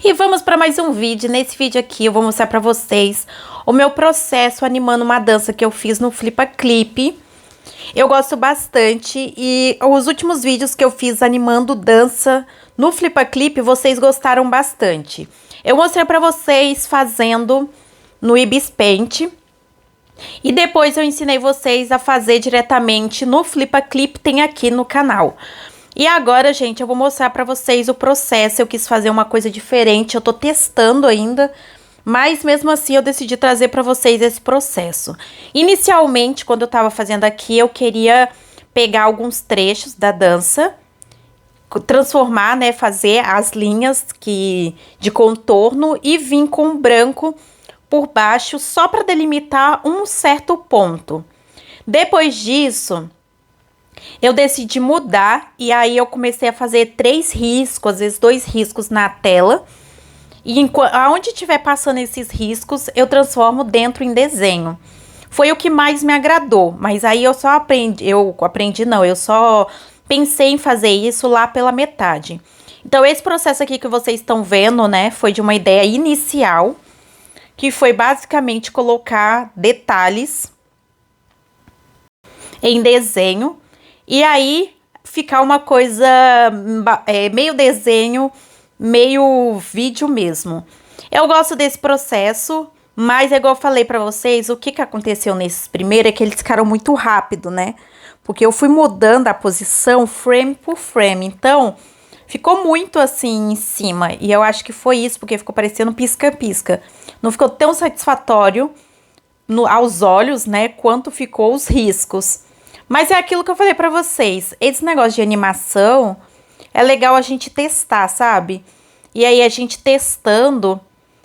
E vamos para mais um vídeo. Nesse vídeo aqui eu vou mostrar para vocês o meu processo animando uma dança que eu fiz no Flippa Clip. Eu gosto bastante e os últimos vídeos que eu fiz animando dança no Flippa Clip, vocês gostaram bastante. Eu mostrei para vocês fazendo no Ibis Paint e depois eu ensinei vocês a fazer diretamente no Flippa Clip, tem aqui no canal. E agora, gente, eu vou mostrar pra vocês o processo. Eu quis fazer uma coisa diferente, eu tô testando ainda, mas mesmo assim eu decidi trazer pra vocês esse processo. Inicialmente, quando eu tava fazendo aqui, eu queria pegar alguns trechos da dança, transformar, né, fazer as linhas de contorno e vir com branco por baixo só pra delimitar um certo ponto. Depois disso, eu decidi mudar e aí eu comecei a fazer 3 riscos, às vezes 2 riscos na tela. E aonde estiver passando esses riscos, eu transformo dentro em desenho. Foi o que mais me agradou, mas aí eu só eu só pensei em fazer isso lá pela metade. Então esse processo aqui que vocês estão vendo, né, foi de uma ideia inicial, que foi basicamente colocar detalhes em desenho. E aí, ficar uma coisa meio desenho, meio vídeo mesmo. Eu gosto desse processo, mas igual eu falei pra vocês, o que aconteceu nesses primeiros é que eles ficaram muito rápido, né? Porque eu fui mudando a posição frame por frame, então ficou muito assim em cima. E eu acho que foi isso, porque ficou parecendo pisca-pisca. Não ficou tão satisfatório aos olhos, né, quanto ficou os riscos. Mas é aquilo que eu falei pra vocês, esse negócio de animação é legal a gente testar, sabe? E aí a gente testando,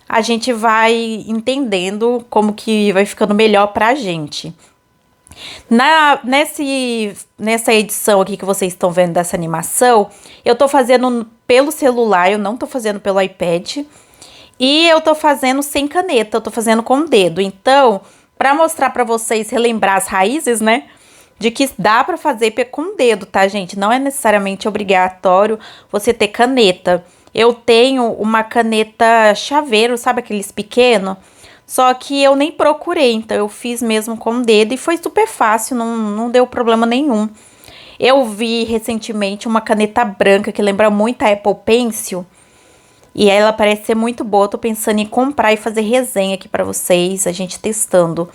a gente vai entendendo como que vai ficando melhor pra gente. Nessa edição aqui que vocês estão vendo dessa animação, eu tô fazendo pelo celular, eu não tô fazendo pelo iPad. E eu tô fazendo sem caneta, eu tô fazendo com o dedo. Então, pra mostrar pra vocês, relembrar as raízes, né? De que dá pra fazer com o dedo, tá, gente? Não é necessariamente obrigatório você ter caneta. Eu tenho uma caneta chaveiro, sabe aqueles pequenos? Só que eu nem procurei, então eu fiz mesmo com o dedo e foi super fácil, não deu problema nenhum. Eu vi recentemente uma caneta branca que lembra muito a Apple Pencil. E ela parece ser muito boa, tô pensando em comprar e fazer resenha aqui pra vocês, a gente testando.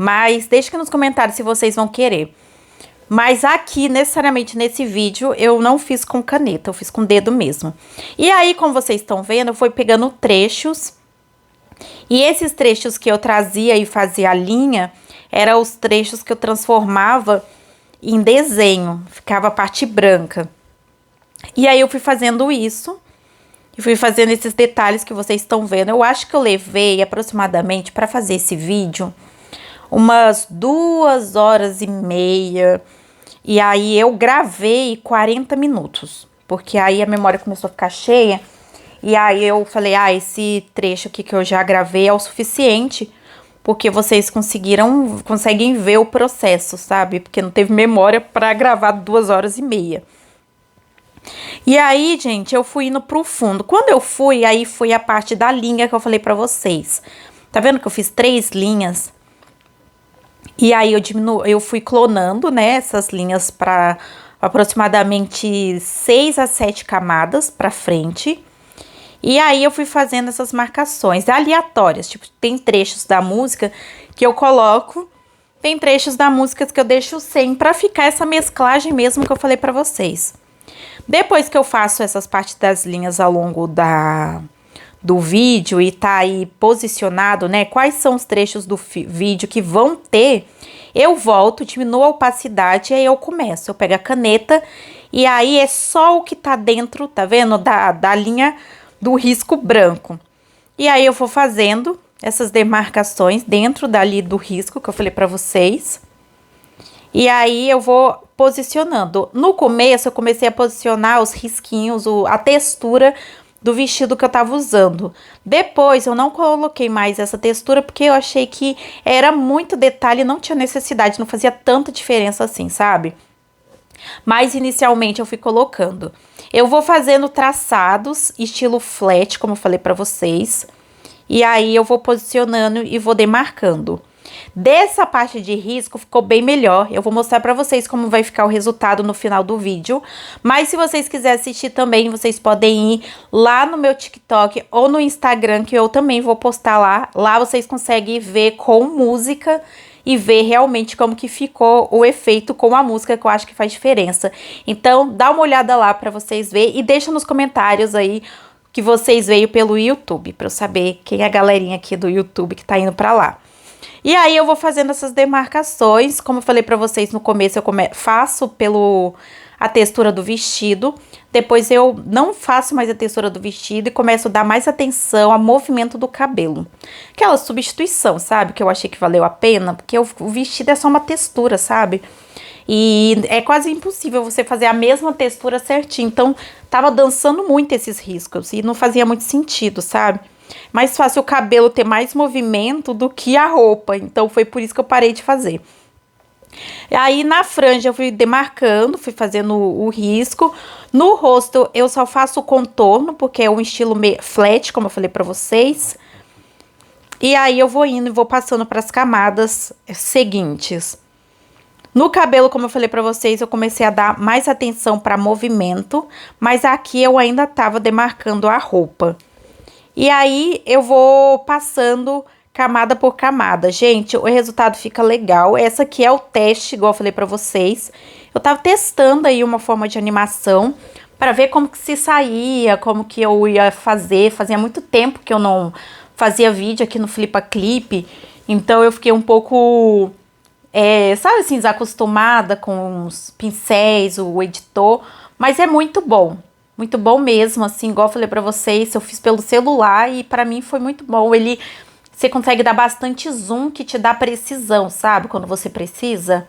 Mas deixa aqui nos comentários se vocês vão querer. Mas aqui, necessariamente nesse vídeo, eu não fiz com caneta, eu fiz com dedo mesmo. E aí, como vocês estão vendo, eu fui pegando trechos. E esses trechos que eu trazia e fazia a linha, eram os trechos que eu transformava em desenho. Ficava a parte branca. E aí eu fui fazendo isso. E fui fazendo esses detalhes que vocês estão vendo. Eu acho que eu levei aproximadamente para fazer esse vídeo umas 2h30. E aí eu gravei 40 minutos. Porque aí a memória começou a ficar cheia. E aí eu falei, esse trecho aqui que eu já gravei é o suficiente. Porque vocês conseguem ver o processo, sabe? Porque não teve memória para gravar 2h30. E aí, gente, eu fui indo pro fundo. Quando eu fui, aí foi a parte da linha que eu falei pra vocês. Tá vendo que eu fiz 3 linhas? E aí eu fui clonando, né, essas linhas pra aproximadamente 6 a 7 camadas pra frente. E aí eu fui fazendo essas marcações aleatórias. Tipo, tem trechos da música que eu coloco, tem trechos da música que eu deixo sem pra ficar essa mesclagem mesmo que eu falei pra vocês. Depois que eu faço essas partes das linhas ao longo do vídeo e tá aí posicionado, né? Quais são os trechos do vídeo que vão ter, eu volto, diminuo a opacidade e aí eu começo. Eu pego a caneta e aí é só o que tá dentro, tá vendo? Da linha do risco branco. E aí eu vou fazendo essas demarcações dentro dali do risco que eu falei pra vocês. E aí eu vou posicionando. No começo eu comecei a posicionar os risquinhos, a textura do vestido que eu tava usando. Depois eu não coloquei mais essa textura porque eu achei que era muito detalhe, não tinha necessidade, não fazia tanta diferença assim, sabe? Mas inicialmente eu fui colocando. Eu vou fazendo traçados estilo flat, como eu falei pra vocês. E aí eu vou posicionando e vou demarcando. Dessa parte de risco ficou bem melhor. Eu vou mostrar pra vocês como vai ficar o resultado no final do vídeo. Mas se vocês quiserem assistir também, vocês podem ir lá no meu TikTok ou no Instagram, que eu também vou postar lá. Lá vocês conseguem ver com música e ver realmente como que ficou o efeito com a música, que eu acho que faz diferença. Então, dá uma olhada lá pra vocês verem e deixa nos comentários aí que vocês veio pelo YouTube, pra eu saber quem é a galerinha aqui do YouTube que tá indo pra lá. E aí eu vou fazendo essas demarcações, como eu falei pra vocês no começo, eu faço a textura do vestido, depois eu não faço mais a textura do vestido e começo a dar mais atenção ao movimento do cabelo. Aquela substituição, sabe, que eu achei que valeu a pena, porque o vestido é só uma textura, sabe? E é quase impossível você fazer a mesma textura certinho, então tava dançando muito esses riscos e não fazia muito sentido, sabe? Mais fácil o cabelo ter mais movimento do que a roupa, então foi por isso que eu parei de fazer. Aí na franja eu fui demarcando, fui fazendo o risco. No rosto eu só faço o contorno, porque é um estilo flat, como eu falei pra vocês. E aí eu vou indo e vou passando para as camadas seguintes. No cabelo, como eu falei pra vocês, eu comecei a dar mais atenção para movimento, mas aqui eu ainda tava demarcando a roupa. E aí eu vou passando camada por camada. Gente, o resultado fica legal. Essa aqui é o teste, igual eu falei pra vocês. Eu tava testando aí uma forma de animação para ver como que se saía, como que eu ia fazer. Fazia muito tempo que eu não fazia vídeo aqui no Flippa Clip. Então eu fiquei um pouco, sabe assim, desacostumada com os pincéis, o editor. Mas é muito bom. Muito bom mesmo, assim, igual eu falei pra vocês, eu fiz pelo celular e pra mim foi muito bom. Você consegue dar bastante zoom que te dá precisão, sabe? Quando você precisa.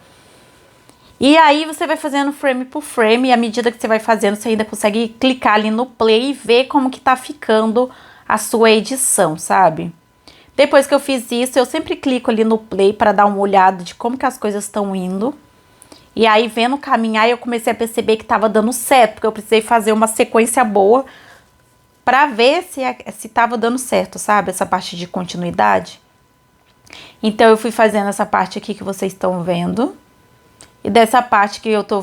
E aí você vai fazendo frame por frame e à medida que você vai fazendo, você ainda consegue clicar ali no play e ver como que tá ficando a sua edição, sabe? Depois que eu fiz isso, eu sempre clico ali no play pra dar uma olhada de como que as coisas estão indo. E aí, vendo caminhar, eu comecei a perceber que tava dando certo, porque eu precisei fazer uma sequência boa pra ver se tava dando certo, sabe? Essa parte de continuidade. Então, eu fui fazendo essa parte aqui que vocês estão vendo. E dessa parte que que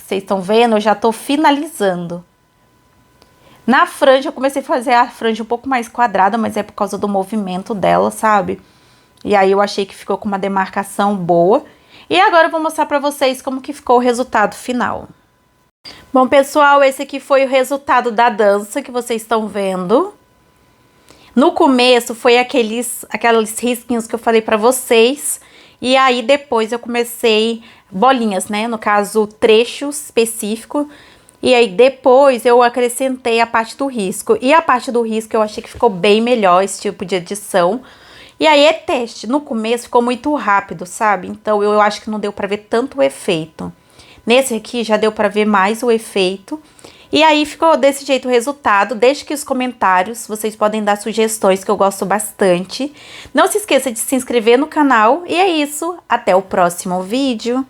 vocês estão vendo, eu já tô finalizando. Na franja, eu comecei a fazer a franja um pouco mais quadrada, mas é por causa do movimento dela, sabe? E aí, eu achei que ficou com uma demarcação boa. E agora eu vou mostrar pra vocês como que ficou o resultado final. Bom, pessoal, esse aqui foi o resultado da dança que vocês estão vendo. No começo foi aqueles risquinhos que eu falei pra vocês. E aí depois eu comecei bolinhas, né? No caso, trecho específico. E aí depois eu acrescentei a parte do risco. E a parte do risco eu achei que ficou bem melhor esse tipo de edição. E aí é teste, no começo ficou muito rápido, sabe? Então eu acho que não deu pra ver tanto o efeito. Nesse aqui já deu pra ver mais o efeito. E aí ficou desse jeito o resultado. Deixe aqui os comentários, vocês podem dar sugestões que eu gosto bastante. Não se esqueça de se inscrever no canal. E é isso, até o próximo vídeo.